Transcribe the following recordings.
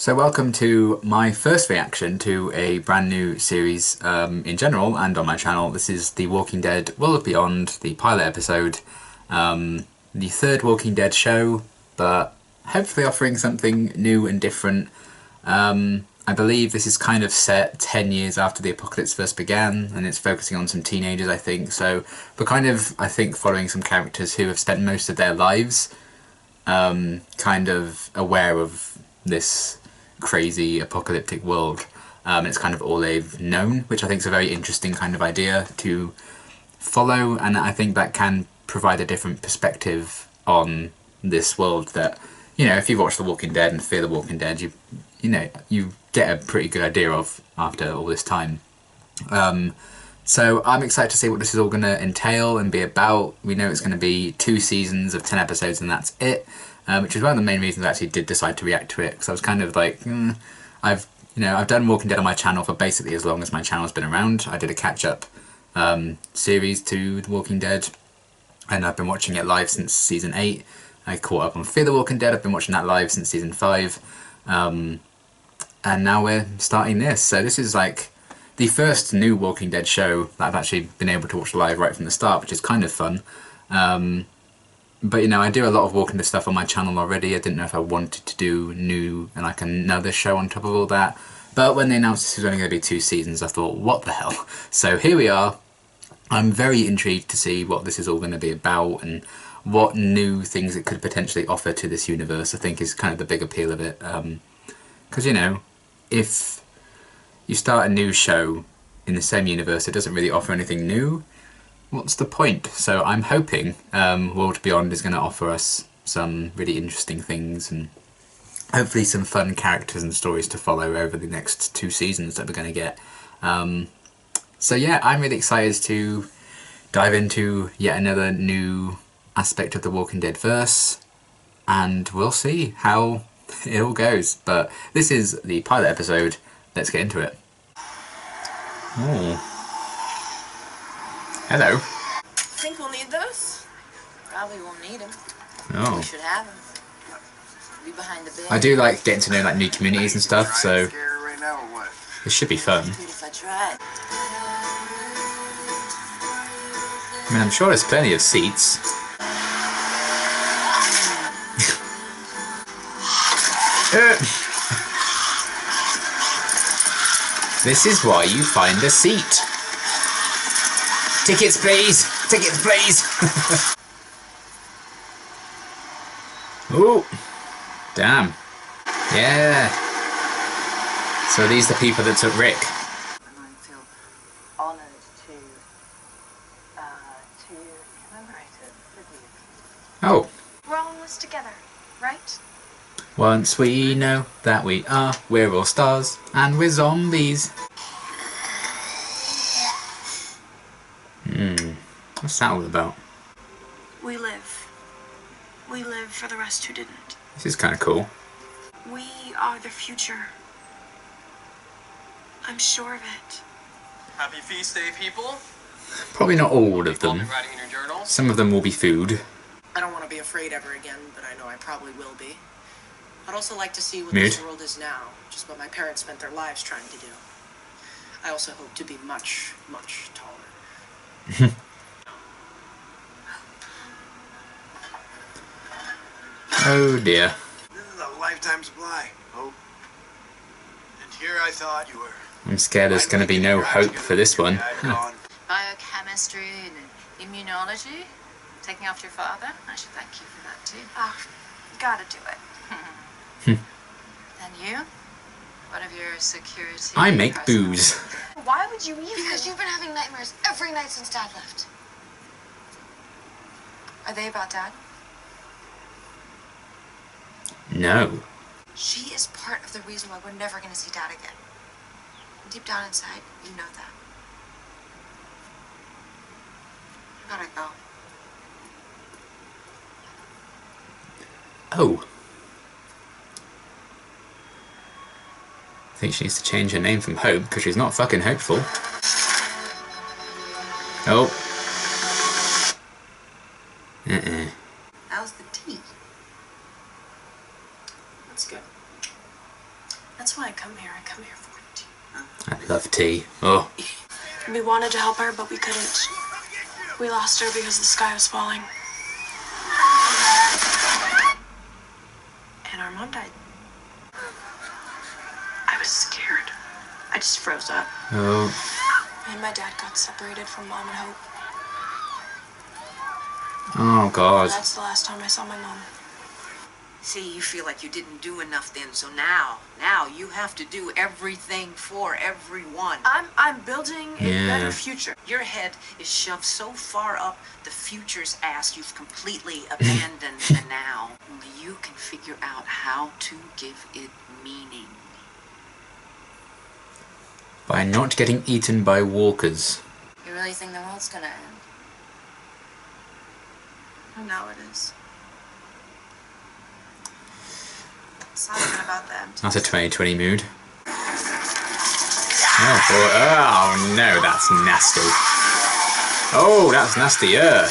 So welcome to my first reaction to a brand new series in general and on my channel. This is The Walking Dead World Beyond, the pilot episode, the third Walking Dead show, but hopefully offering something new and different. I believe this is kind of set 10 years after the apocalypse first began, and it's focusing on some teenagers, I think. So we're kind of, I think, following some characters who have spent most of their lives kind of aware of this crazy apocalyptic world. It's kind of all they've known, which I think is a very interesting kind of idea to follow, and I think that can provide a different perspective on this world that, you know, if you've watched The Walking Dead and Fear the Walking Dead, you get a pretty good idea of after all this time. So I'm excited to see what this is all going to entail and be about. We know it's going to be 2 seasons of 10 episodes and that's it, which is one of the main reasons I actually did decide to react to it, because I was kind of like, I've done Walking Dead on my channel for basically as long as my channel's been around. I did a catch-up series to The Walking Dead, and I've been watching it live since season 8. I caught up on Fear the Walking Dead. I've been watching that live since season 5. And now we're starting this. So this is like the first new Walking Dead show that I've actually been able to watch live right from the start, which is kind of fun. But you know, I do a lot of Walking Dead stuff on my channel already. I didn't know if I wanted to do new and like another show on top of all that. But when they announced this was only going to be 2 seasons, I thought, what the hell? So here we are. I'm very intrigued to see what this is all going to be about and what new things it could potentially offer to this universe. I think is kind of the big appeal of it. Because, you know, if you start a new show in the same universe, it doesn't really offer anything new. What's the point? So I'm hoping World Beyond is going to offer us some really interesting things and hopefully some fun characters and stories to follow over the next 2 seasons that we're going to get. So yeah, I'm really excited to dive into yet another new aspect of the Walking Dead verse, and we'll see how it all goes. But this is the pilot episode. Let's get into it. Oh. Hello. Think we'll need those? Probably won't need them. Oh. We should have them. Be behind the bed. I do like getting to know like new communities and stuff, so this should be fun. If I tried. I mean, I'm sure there's plenty of seats. This is why you find a seat. Tickets, please! Tickets, please! Ooh! Damn. Yeah! So these are the people that took Rick. I feel honored to commemorate it with you. Oh. We're all in this together, right? Once we know that we're all stars, and we're zombies. What's that all about? We live. We live for the rest who didn't. This is kind of cool. We are the future. I'm sure of it. Happy feast day, people. Probably not all of All them. be writing in your journals. Some of them will be food. I don't want to be afraid ever again, but I know I probably will be. I'd also like to see what Mood. this world is now, just what my parents spent their lives trying to do. I also hope to be much, much taller. Oh dear. This is a lifetime supply, Hope. And here I thought you were. I'm scared there's going to be no hope for this one. Biochemistry and immunology. Taking after your father. I should thank you for that too. Ah, gotta do it. And you? What of your security? I make personnel? booze. Why would you even? Because you've been having nightmares every night since Dad left. Are they about Dad? No. She is part of the reason why we're never going to see Dad again. Deep down inside, you know that. I gotta go. Oh. I think she needs to change her name from Hope, because she's not fucking hopeful. Oh. How's the tea? That's good. That's why I come here. I come here for tea. I love tea. Oh. We wanted to help her, but we couldn't. We lost her because the sky was falling. And our mom died. I was scared. I just froze up. Oh. And my dad got separated from Mom and Hope. Oh, God. That's the last time I saw my mom. See, you feel like you didn't do enough then, so now you have to do everything for everyone. I'm building a Yeah. better future. Your head is shoved so far up the future's ass you've completely abandoned the now. Only you can figure out how to give it meaning. By not getting eaten by walkers. You really think the world's gonna end? Now it is. It's not even about them. That's a 2020 mood. Oh, boy. Oh no, that's nasty. Oh, that's nastier.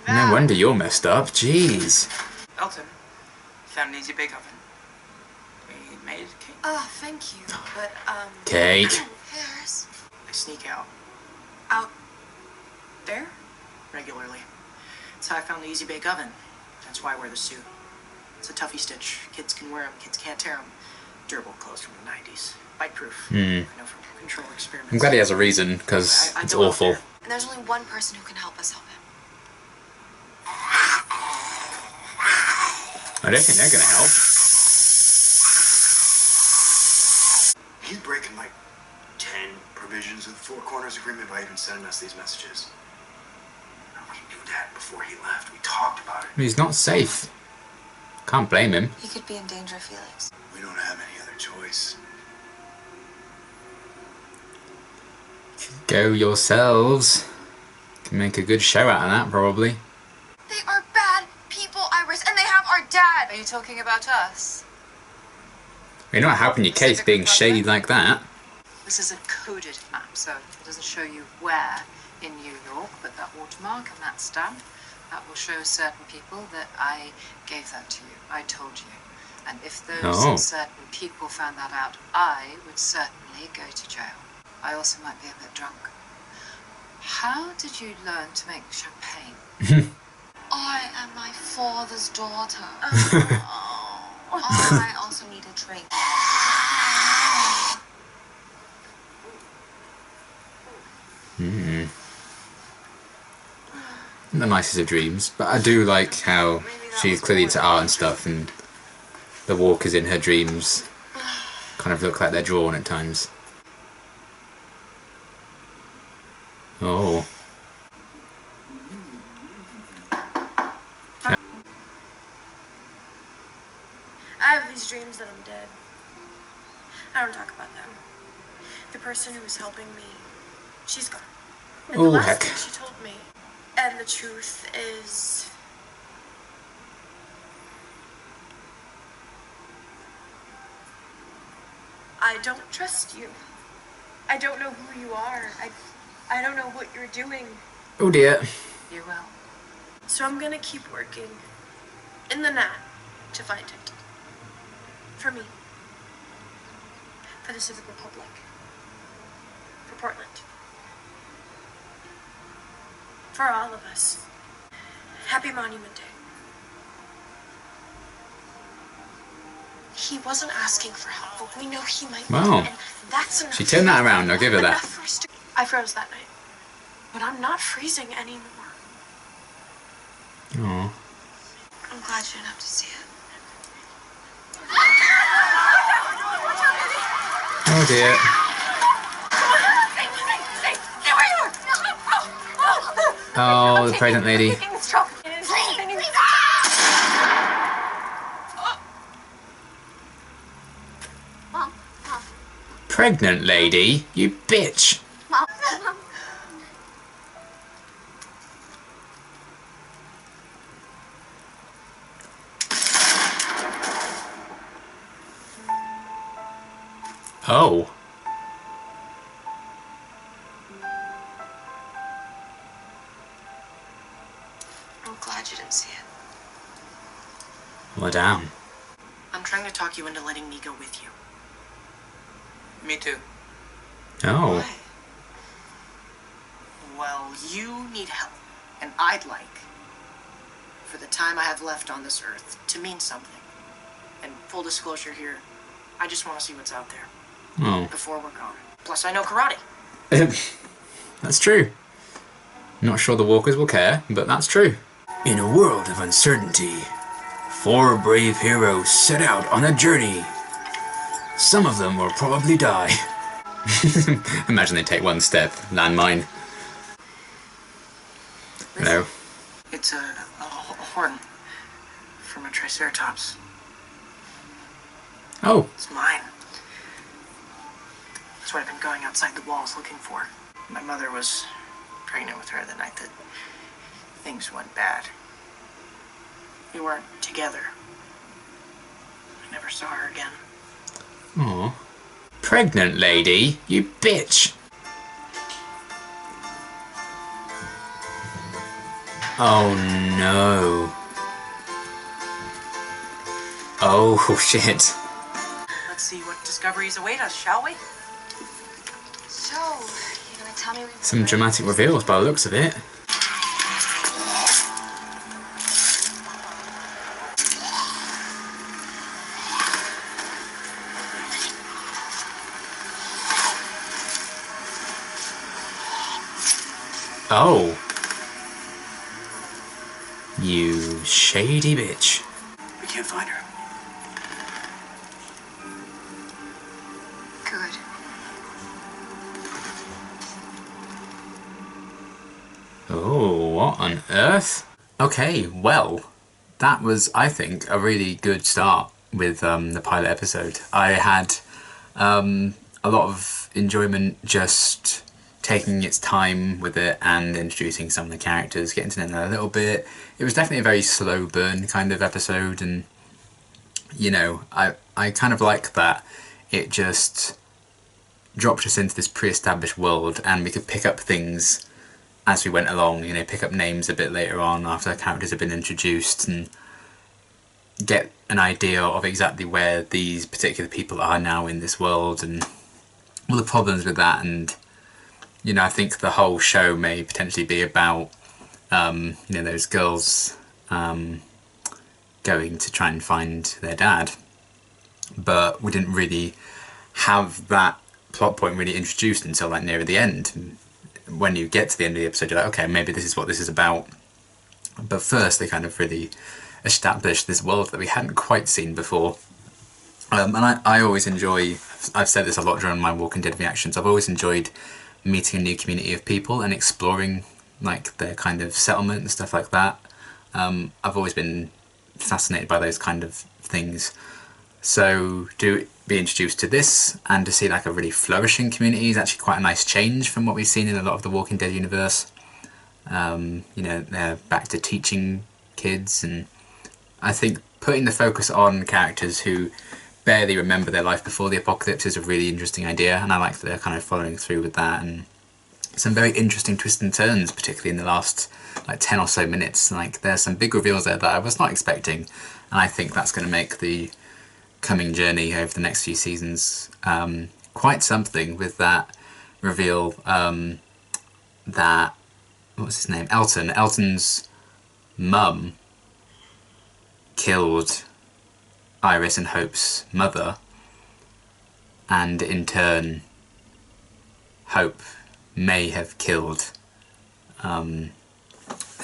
No wonder you're messed up. Jeez. Elton found an easy bake oven. We made cake. Oh, thank you. But, Cake. Harris. I sneak out out there? regularly. That's how I found the easy bake oven. That's why I wear the suit. It's a Tuffy stitch. Kids can wear them, kids can't tear them. Durable clothes from the 90s. Bite-proof. I know from control experiments. I'm glad he has a reason, because I it's go out awful. there. And there's only one person who can help us help him. I don't think they're going to help. He's breaking like 10 provisions of the Four Corners Agreement by even sending us these messages. We knew that before he left. We talked about it. He's not safe. Can't blame him. He could be in danger, Felix. We don't have any other choice. Go yourselves. Can make a good show out of that, probably. They are bad people, Iris, and they have our dad. Are you talking about us? You're not helping your case being shady like that. This is a coded map, so it doesn't show you where in New York, but that watermark and that stamp, that will show certain people that I gave that to you. I told you. And if those certain people found that out, I would certainly go to jail. I also might be a bit drunk. How did you learn to make champagne? I am my father's daughter. I also need a drink. The nicest of dreams, but I do like how she's clearly into art and stuff, and the walkers in her dreams kind of look like they're drawn at times. Oh. I have these dreams that I'm dead. I don't talk about them. The person who was helping me, she's gone. And the Oh, last heck. thing she told me, and the truth is, I don't trust you. I don't know who you are. I don't know what you're doing. Oh dear. You will. So I'm gonna keep working in the night to find it. For me. For the Civic Republic. For Portland. For all of us. Happy Monument Day. He wasn't asking for help, but we know he might need Wow. it, and that's enough. She turned that around, I'll give her that. Enough for us to- I froze that night. But I'm not freezing anymore. Oh. I'm glad you didn't have to see it. Oh dear. Oh, the pregnant lady. Pregnant lady? You bitch. Oh. I'm glad you didn't see it. Well, damn. I'm trying to talk you into letting me go with you. Me too. Oh. Why? Well, you need help, and I'd like, for the time I have left on this earth, to mean something. And full disclosure here, I just want to see what's out there Oh. before we're gone. Plus, I know karate. That's true. Not sure the walkers will care, but that's true. In a world of uncertainty, 4 brave heroes set out on a journey. Some of them will probably die. Imagine they take one step, landmine. No. It's a horn from a triceratops. Oh. It's mine. That's what I've been going outside the walls looking for. My mother was pregnant with her the night that things went bad. We weren't together. I never saw her again. Aw. Pregnant lady? You bitch! Oh no. Oh shit. Let's see what discoveries await us, shall we? So, you gonna tell me we Some dramatic reveals by the looks of it. Oh. You shady bitch. We can't find her. Good. Oh, what on earth? Okay, well, that was, I think, a really good start with the pilot episode. I had a lot of enjoyment just taking its time with it and introducing some of the characters, getting to know them a little bit. It was definitely a very slow burn kind of episode, and you know, I kind of like that it just dropped us into this pre-established world and we could pick up things as we went along, you know, pick up names a bit later on after the characters have been introduced and get an idea of exactly where these particular people are now in this world and all the problems with that. And you know, I think the whole show may potentially be about you know, those girls going to try and find their dad, but we didn't really have that plot point really introduced until like near the end. When you get to the end of the episode, you're like, okay, maybe this is what this is about. But first, they kind of really established this world that we hadn't quite seen before. And I always enjoy, I've said this a lot during my Walking Dead reactions, I've always enjoyed meeting a new community of people and exploring like their kind of settlement and stuff like that. I've always been fascinated by those kind of things. So to be introduced to this and to see like a really flourishing community is actually quite a nice change from what we've seen in a lot of the Walking Dead universe. You know, they're back to teaching kids, and I think putting the focus on characters who barely remember their life before the apocalypse is a really interesting idea, and I like that they're kind of following through with that, and some very interesting twists and turns, particularly in the last like 10 or so minutes. Like there's some big reveals there that I was not expecting, and I think that's going to make the coming journey over the next few seasons quite something, with that reveal that, what's his name, Elton's mum killed Iris and Hope's mother, and in turn Hope may have killed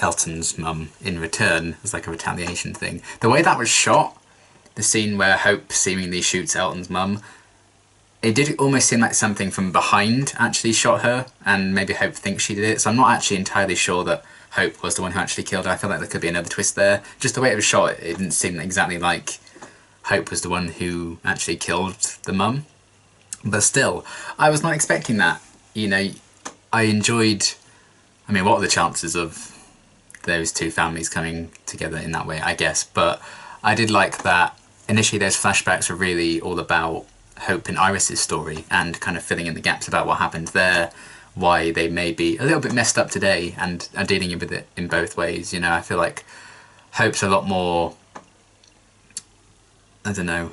Elton's mum in return as like a retaliation thing. The way that was shot, the scene where Hope seemingly shoots Elton's mum, it did almost seem like something from behind actually shot her, and maybe Hope thinks she did it, so I'm not actually entirely sure that Hope was the one who actually killed her. I feel like there could be another twist there. Just the way it was shot, it didn't seem exactly like Hope was the one who actually killed the mum. But still, I was not expecting that. You know, I enjoyed, I mean, what are the chances of those two families coming together in that way, I guess. But I did like that initially those flashbacks were really all about Hope and Iris's story and kind of filling in the gaps about what happened there, why they may be a little bit messed up today, and are dealing with it in both ways. You know, I feel like Hope's a lot more, I don't know,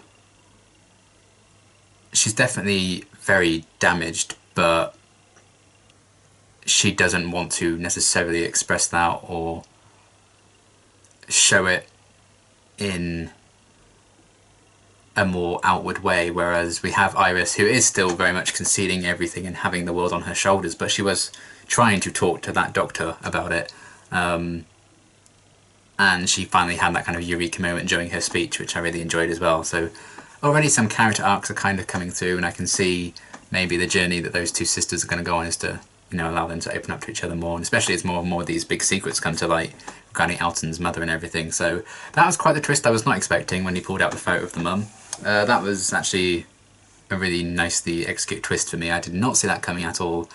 she's definitely very damaged, but she doesn't want to necessarily express that or show it in a more outward way, whereas we have Iris, who is still very much concealing everything and having the world on her shoulders, but she was trying to talk to that doctor about it, and she finally had that kind of eureka moment during her speech, which I really enjoyed as well. So already some character arcs are kind of coming through, and I can see maybe the journey that those two sisters are going to go on is to, you know, allow them to open up to each other more, and especially as more and more of these big secrets come to light regarding Elton's mother and everything. So that was quite the twist I was not expecting when he pulled out the photo of the mum. That was actually a really nicely executed twist for me. I did not see that coming at all.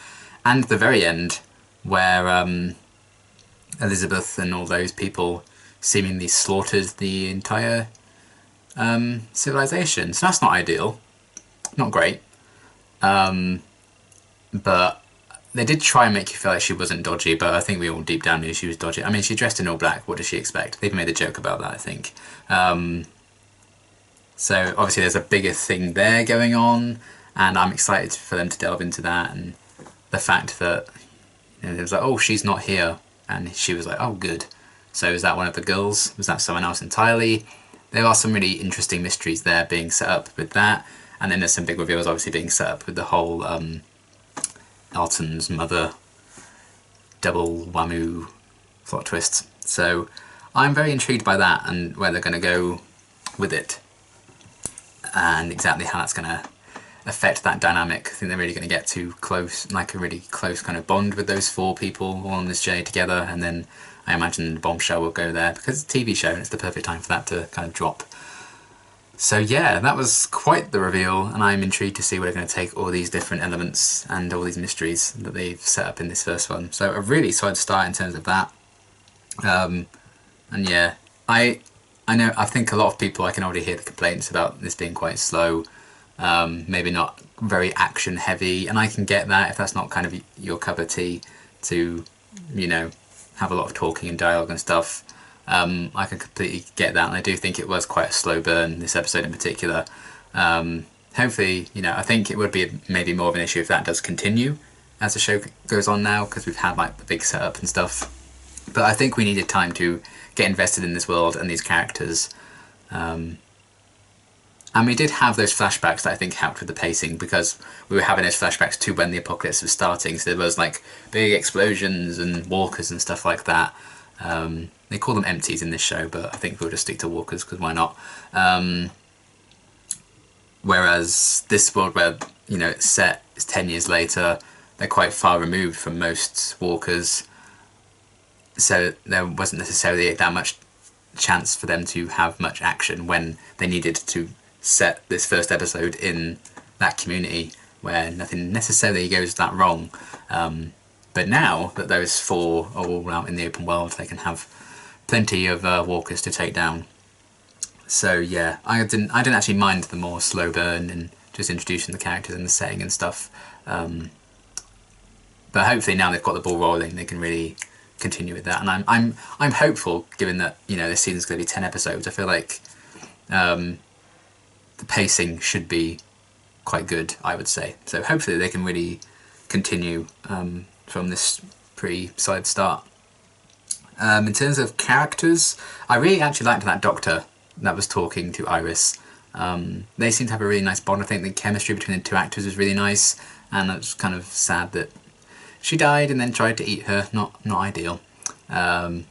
And the very end, where Elizabeth and all those people seemingly slaughtered the entire civilization. So that's not ideal. Not great. But they did try and make you feel like she wasn't dodgy, but I think we all deep down knew she was dodgy. I mean, she dressed in all black. What does she expect? They've made a joke about that, I think. So obviously there's a bigger thing there going on, and I'm excited for them to delve into that, and the fact that, you know, it was like, oh, she's not here, and she was like, oh, good. So is that one of the girls? Was that someone else entirely? There are some really interesting mysteries there being set up with that, and then there's some big reveals obviously being set up with the whole Elton's mother double whammoo plot twist. So I'm very intrigued by that and where they're going to go with it, and exactly how that's going to affect that dynamic. I think they're really going to get too close, like a really close kind of bond with those four people all on this journey together, and then I imagine the bombshell will go there because it's a TV show and it's the perfect time for that to kind of drop. So yeah, that was quite the reveal, and I'm intrigued to see where they're going to take all these different elements and all these mysteries that they've set up in this first one. So a really solid start in terms of that. And yeah, I know, I think a lot of people, I can already hear the complaints about this being quite slow, maybe not very action heavy, and I can get that if that's not kind of your cup of tea to, you know, have a lot of talking and dialogue and stuff. I can completely get that, and I do think it was quite a slow burn, this episode in particular. Hopefully, you know, I think it would be maybe more of an issue if that does continue as the show goes on now, because we've had like the big setup and stuff. But I think we needed time to get invested in this world and these characters. And we did have those flashbacks that I think helped with the pacing, because we were having those flashbacks to when the apocalypse was starting. So there was like big explosions and walkers and stuff like that. They call them empties in this show, but I think we'll just stick to walkers because why not? Whereas this world where, you know, it's set, it's 10 years later, they're quite far removed from most walkers. So there wasn't necessarily that much chance for them to have much action when they needed to set this first episode in that community where nothing necessarily goes that wrong. But now that those four are all out in the open world, they can have plenty of walkers to take down. So yeah, I didn't actually mind the more slow burn and just introducing the characters and the setting and stuff. But hopefully now they've got the ball rolling, they can really continue with that. And I'm hopeful, given that, you know, this season's going to be 10 episodes. I feel like the pacing should be quite good, I would say. So hopefully they can really continue from this pretty solid start. In terms of characters, I really actually liked that doctor that was talking to Iris. They seem to have a really nice bond. I think the chemistry between the two actors was really nice, and it was kind of sad that she died and then tried to eat her. Not ideal. But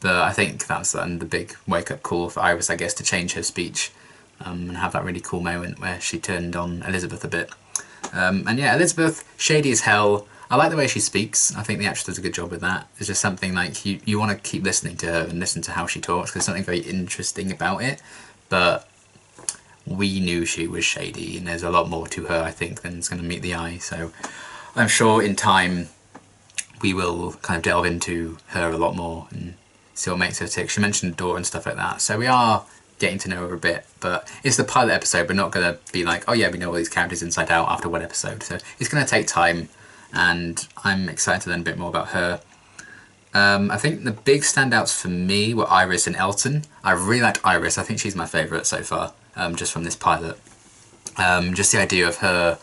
I think that's the big wake-up call for Iris, I guess, to change her speech and have that really cool moment where she turned on Elizabeth a bit. And yeah, Elizabeth, shady as hell. I like the way she speaks. I think the actress does a good job with that. It's just something like you want to keep listening to her and listen to how she talks, because there's something very interesting about it. But we knew she was shady, and there's a lot more to her, I think, than is going to meet the eye. So I'm sure in time we will kind of delve into her a lot more and see what makes her tick. She mentioned the daughter and stuff like that. So we are getting to know her a bit, but it's the pilot episode. We're not going to be like, oh yeah, we know all these characters inside out after one episode. So it's going to take time, and I'm excited to learn a bit more about her. I think the big standouts for me were Iris and Elton. I really liked Iris. I think she's my favourite so far, just from this pilot. Just the idea of her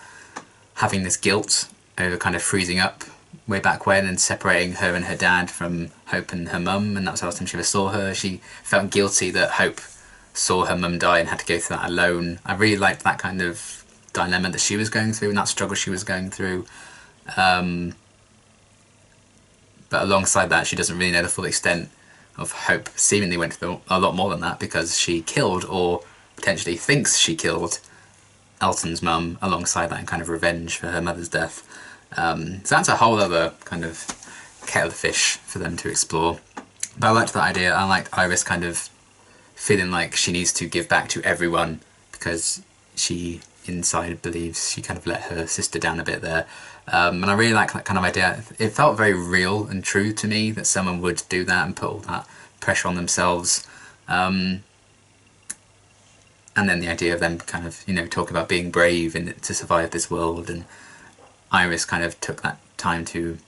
having this guilt over kind of freezing up way back when and separating her and her dad from Hope and her mum, and that was the last time she ever saw her. She felt guilty that Hope saw her mum die and had to go through that alone. I really liked that kind of dilemma that she was going through and that struggle she was going through. But alongside that, she doesn't really know the full extent of Hope seemingly went through a lot more than that, because she killed, or potentially thinks she killed, Elton's mum alongside that, in kind of revenge for her mother's death. So that's a whole other kind of kettle of fish for them to explore. But I liked that idea. I liked Iris kind of feeling like she needs to give back to everyone because she inside believes she kind of let her sister down a bit there. And I really like that kind of idea. It felt very real and true to me that someone would do that and put all that pressure on themselves. And then the idea of them kind of, you know, talk about being brave and to survive this world, and Iris kind of took that time to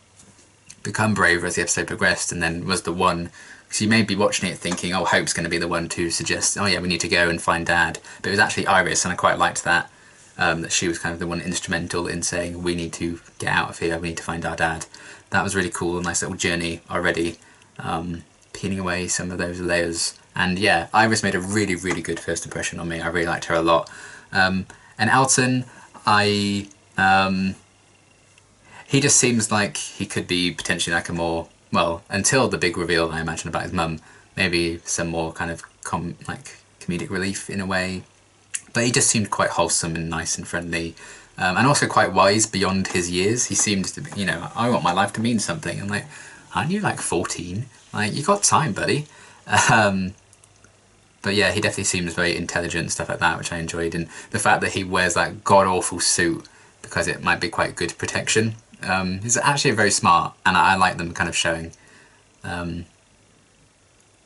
become braver as the episode progressed, and then was the one, because you may be watching it thinking, oh, Hope's going to be the one to suggest, oh yeah, we need to go and find Dad, but it was actually Iris, and I quite liked that, that she was kind of the one instrumental in saying, we need to get out of here, we need to find our dad. That was really cool, a nice little journey already, peeling away some of those layers. And yeah, Iris made a really, really good first impression on me. I really liked her a lot. And Elton, he just seems like he could be potentially like a more, well, until the big reveal I imagine about his mum, maybe some more kind of comedic relief in a way. But he just seemed quite wholesome and nice and friendly, and also quite wise beyond his years. He seemed to be, you know, I want my life to mean something. I'm like, aren't you like 14? Like, you got time, buddy. But yeah, he definitely seems very intelligent and stuff like that, which I enjoyed. And the fact that he wears that god-awful suit because it might be quite good protection. He's actually very smart, and I like them kind of showing a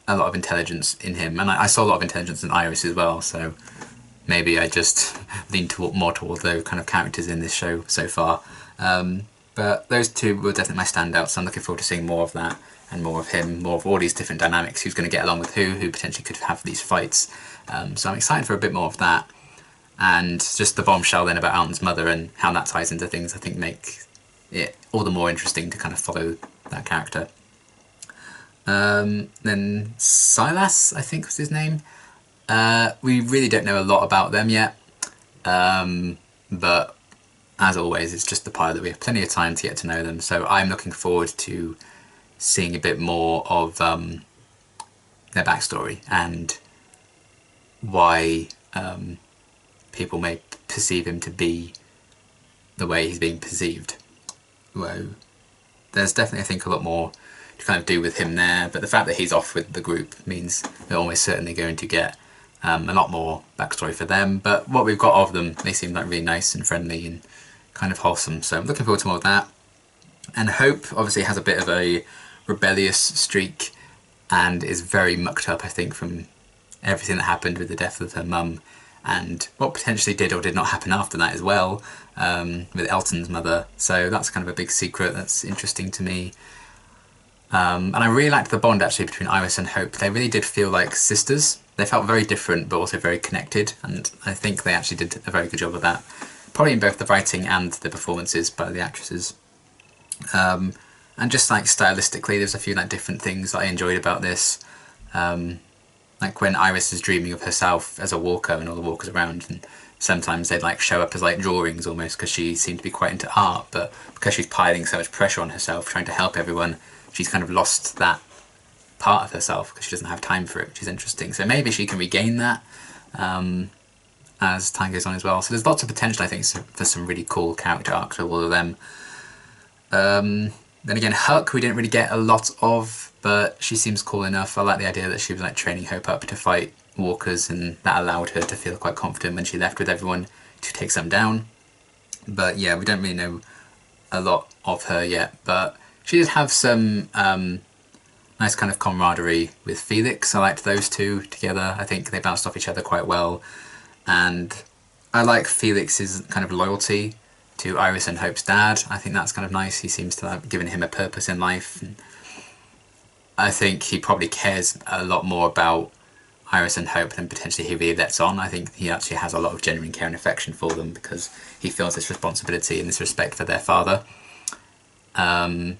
lot of intelligence in him. And I saw a lot of intelligence in Iris as well, so maybe I just leaned more towards those kind of characters in this show so far. But those two were definitely my standouts, so I'm looking forward to seeing more of that, and more of him, more of all these different dynamics, who's going to get along with who potentially could have these fights. So I'm excited for a bit more of that. And just the bombshell then about Elton's mother and how that ties into things, I think make it all the more interesting to kind of follow that character. Then Silas, I think was his name. We really don't know a lot about them yet. But as always, it's just the pilot. We have plenty of time to get to know them. So I'm looking forward to seeing a bit more of their backstory and why people may perceive him to be the way he's being perceived. Well, there's definitely, I think, a lot more to kind of do with him there, but the fact that he's off with the group means they're almost certainly going to get a lot more backstory for them. But what we've got of them, they seem like really nice and friendly and kind of wholesome, so I'm looking forward to more of that. And Hope obviously has a bit of a rebellious streak and is very mucked up, I think, from everything that happened with the death of her mum and what potentially did or did not happen after that as well, with Elton's mother. So that's kind of a big secret that's interesting to me. And I really liked the bond actually between Iris and Hope. They really did feel like sisters. They felt very different but also very connected, and I think they actually did a very good job of that. Probably in both the writing and the performances by the actresses. And just like stylistically, there's a few like different things that I enjoyed about this. Like when Iris is dreaming of herself as a walker and all the walkers around, and sometimes they'd like show up as like drawings almost because she seemed to be quite into art, but because she's piling so much pressure on herself trying to help everyone, she's kind of lost that part of herself because she doesn't have time for it, which is interesting. So maybe she can regain that as time goes on as well. So there's lots of potential, I think, for some really cool character arcs with all of them. Then again, Huck we didn't really get a lot of, but she seems cool enough. I like the idea that she was like training Hope up to fight walkers, and that allowed her to feel quite confident when she left with everyone to take some down. But yeah, we don't really know a lot of her yet, but she did have some nice kind of camaraderie with Felix. I liked those two together. I think they bounced off each other quite well, and I like Felix's kind of loyalty to Iris and Hope's dad. I think that's kind of nice. He seems to have given him a purpose in life. And I think he probably cares a lot more about Iris and Hope, then potentially he really lets on. I think he actually has a lot of genuine care and affection for them because he feels this responsibility and this respect for their father. And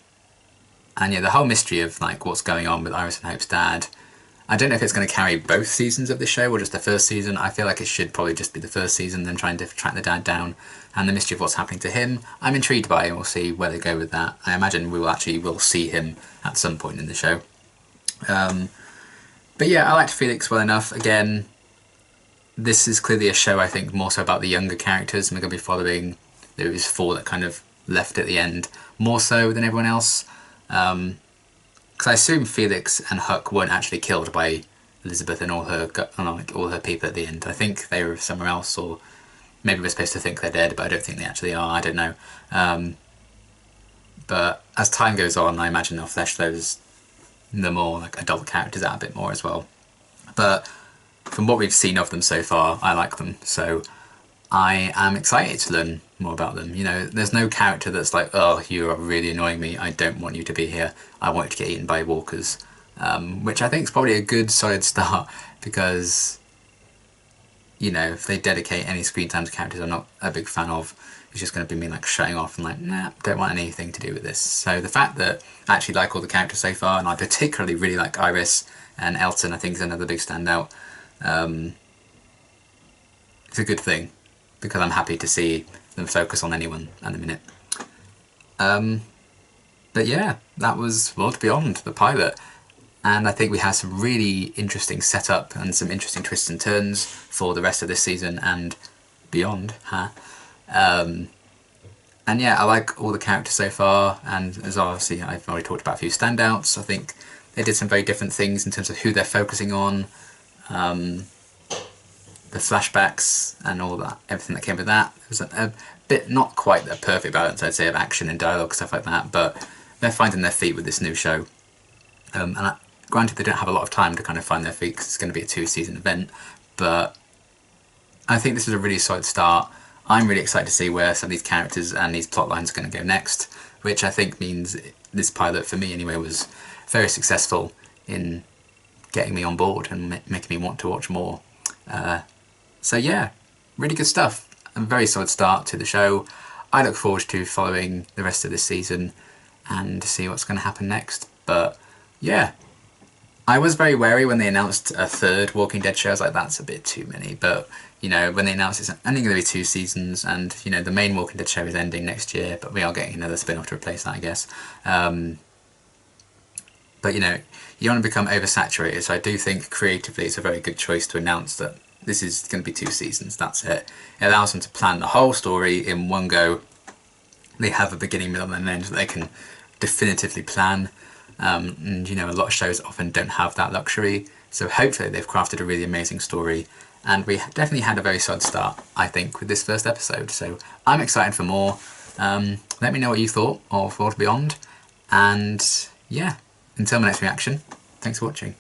yeah, the whole mystery of like what's going on with Iris and Hope's dad, I don't know if it's going to carry both seasons of the show or just the first season. I feel like it should probably just be the first season, then trying to track the dad down, and the mystery of what's happening to him. I'm intrigued by it, and we'll see where they go with that. I imagine we will see him at some point in the show. But yeah, I liked Felix well enough. Again, this is clearly a show, I think, more so about the younger characters, and we're going to be following those 4 that kind of left at the end, more so than everyone else. Because I assume Felix and Huck weren't actually killed by Elizabeth and all her people at the end. I think they were somewhere else, or maybe we're supposed to think they're dead, but I don't think they actually are. I don't know. But as time goes on, I imagine they'll flesh the more like adult characters out a bit more as well. But from what we've seen of them so far, I like them. So I am excited to learn more about them. You know, there's no character that's like, oh, you are really annoying me, I don't want you to be here, I want you to get eaten by walkers. Which I think is probably a good solid start, because, you know, if they dedicate any screen time to characters I'm not a big fan of, it's just going to be me like shutting off and like, nah, don't want anything to do with this. So the fact that I actually like all the characters so far, and I particularly really like Iris and Elton, I think is another big standout. It's a good thing, because I'm happy to see them focus on anyone at the minute. But yeah, that was World Beyond, the pilot. And I think we have some really interesting setup and some interesting twists and turns for the rest of this season and beyond. And yeah, I like all the characters so far, and as obviously I've already talked about a few standouts. I think they did some very different things in terms of who they're focusing on, the flashbacks and all that, everything that came with that. It was a bit, not quite the perfect balance, I'd say, of action and dialogue, stuff like that, but they're finding their feet with this new show. Granted, they don't have a lot of time to kind of find their feet because it's going to be a 2-season event, but I think this is a really solid start. I'm really excited to see where some of these characters and these plot lines are going to go next, which I think means this pilot, for me anyway, was very successful in getting me on board and making me want to watch more. So yeah, really good stuff. A very solid start to the show. I look forward to following the rest of this season and see what's going to happen next. But yeah, I was very wary when they announced a 3rd Walking Dead show. I was like, that's a bit too many. But you know, when they announced it's only going to be 2 seasons, and you know, the main Walking Dead show is ending next year, but we are getting another spin-off to replace that, I guess. But you know, you don't want to become oversaturated, so I do think creatively it's a very good choice to announce that this is going to be 2 seasons, that's it. It allows them to plan the whole story in one go. They have a beginning, middle and end that they can definitively plan. And you know, a lot of shows often don't have that luxury, so hopefully they've crafted a really amazing story. And we definitely had a very solid start, I think, with this first episode. So I'm excited for more. Let me know what you thought of World Beyond. And yeah, until my next reaction, thanks for watching.